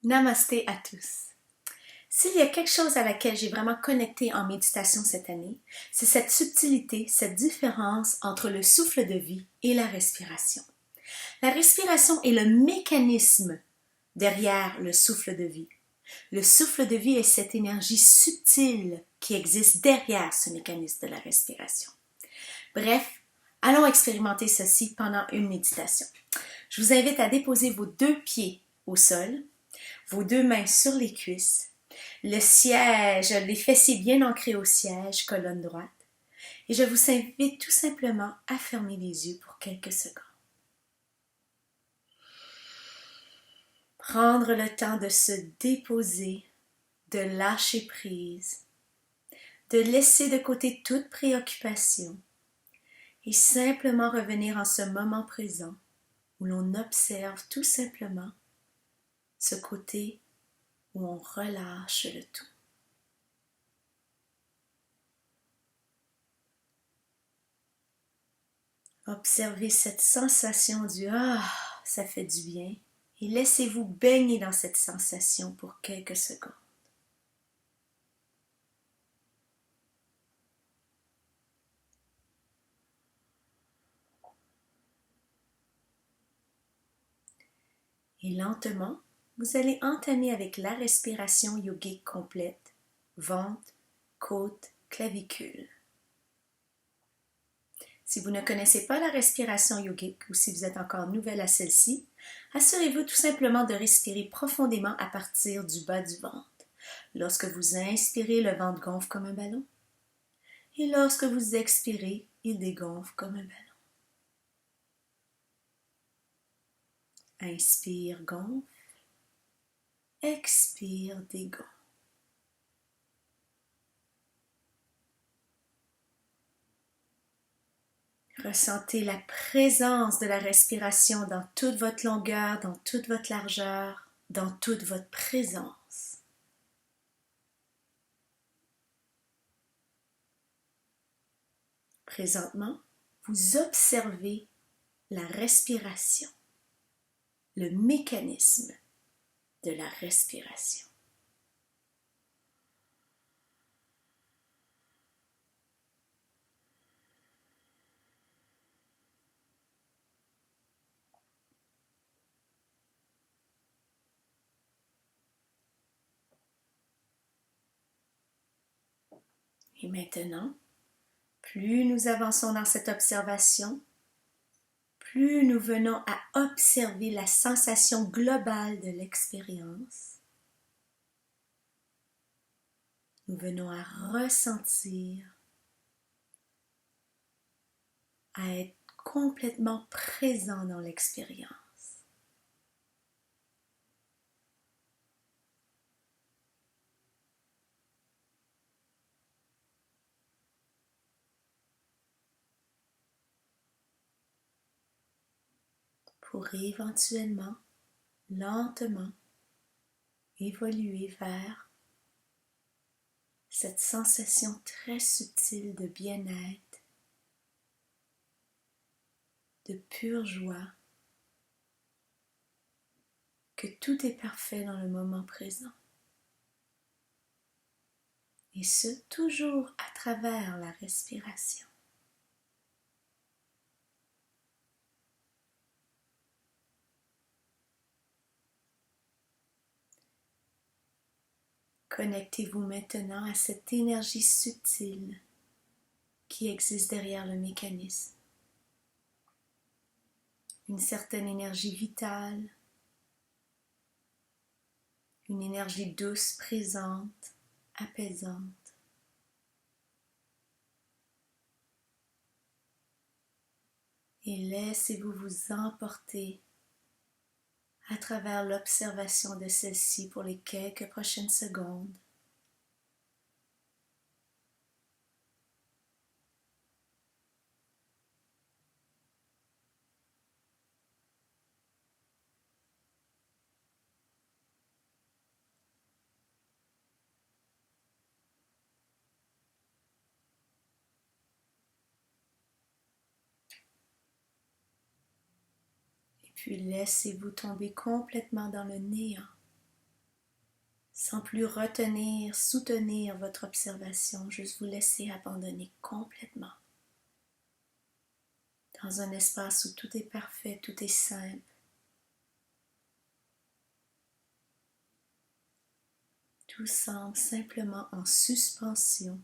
Namasté à tous. S'il y a quelque chose à laquelle j'ai vraiment connecté en méditation cette année, c'est cette subtilité, cette différence entre le souffle de vie et la respiration. La respiration est le mécanisme derrière le souffle de vie. Le souffle de vie est cette énergie subtile qui existe derrière ce mécanisme de la respiration. Bref, allons expérimenter ceci pendant une méditation. Je vous invite à déposer vos deux pieds au sol, vos deux mains sur les cuisses, le siège, les fessiers bien ancrés au siège, colonne droite. Et je vous invite tout simplement à fermer les yeux pour quelques secondes. Prendre le temps de se déposer, de lâcher prise, de laisser de côté toute préoccupation et simplement revenir en ce moment présent où l'on observe tout simplement ce côté où on relâche le tout. Observez cette sensation du « ah », ça fait du bien, et laissez-vous baigner dans cette sensation pour quelques secondes. Et lentement, vous allez entamer avec la respiration yogique complète, ventre, côte, clavicule. Si vous ne connaissez pas la respiration yogique ou si vous êtes encore nouvelle à celle-ci, assurez-vous tout simplement de respirer profondément à partir du bas du ventre. Lorsque vous inspirez, le ventre gonfle comme un ballon. Et lorsque vous expirez, il dégonfle comme un ballon. Inspire, gonfle. Expire, dégonfle. Ressentez la présence de la respiration dans toute votre longueur, dans toute votre largeur, dans toute votre présence. Présentement, vous observez la respiration, le mécanisme de la respiration. Et maintenant, plus nous avançons dans cette observation, plus nous venons à observer la sensation globale de l'expérience. Nous venons à ressentir, à être complètement présent dans l'expérience. Pour éventuellement, lentement, évoluer vers cette sensation très subtile de bien-être, de pure joie, que tout est parfait dans le moment présent. Et ce, toujours à travers la respiration. Connectez-vous maintenant à cette énergie subtile qui existe derrière le mécanisme. Une certaine énergie vitale, une énergie douce, présente, apaisante. Et laissez-vous vous emporter à travers l'observation de celle-ci pour les quelques prochaines secondes. Puis laissez-vous tomber complètement dans le néant, Sans plus retenir, soutenir votre observation, juste vous laisser abandonner complètement dans un espace où tout est parfait, tout est simple. Tout semble simplement en suspension.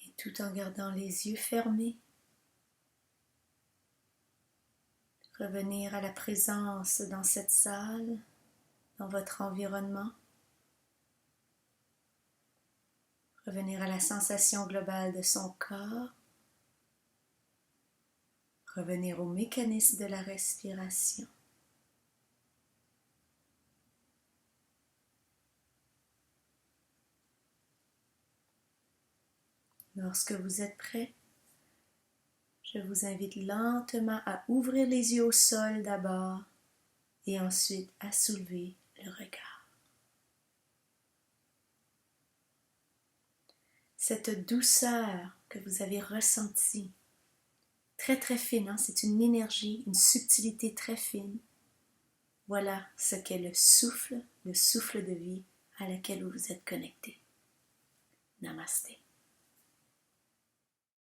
Et tout en gardant les yeux fermés, revenir à la présence dans cette salle, dans votre environnement. Revenir à la sensation globale de son corps. Revenir au mécanisme de la respiration. Lorsque vous êtes prêt, je vous invite lentement à ouvrir les yeux au sol d'abord et ensuite à soulever le regard. Cette douceur que vous avez ressentie, très très fine, hein? C'est une énergie, une subtilité très fine. Voilà ce qu'est le souffle de vie à laquelle vous vous êtes connecté. Namasté.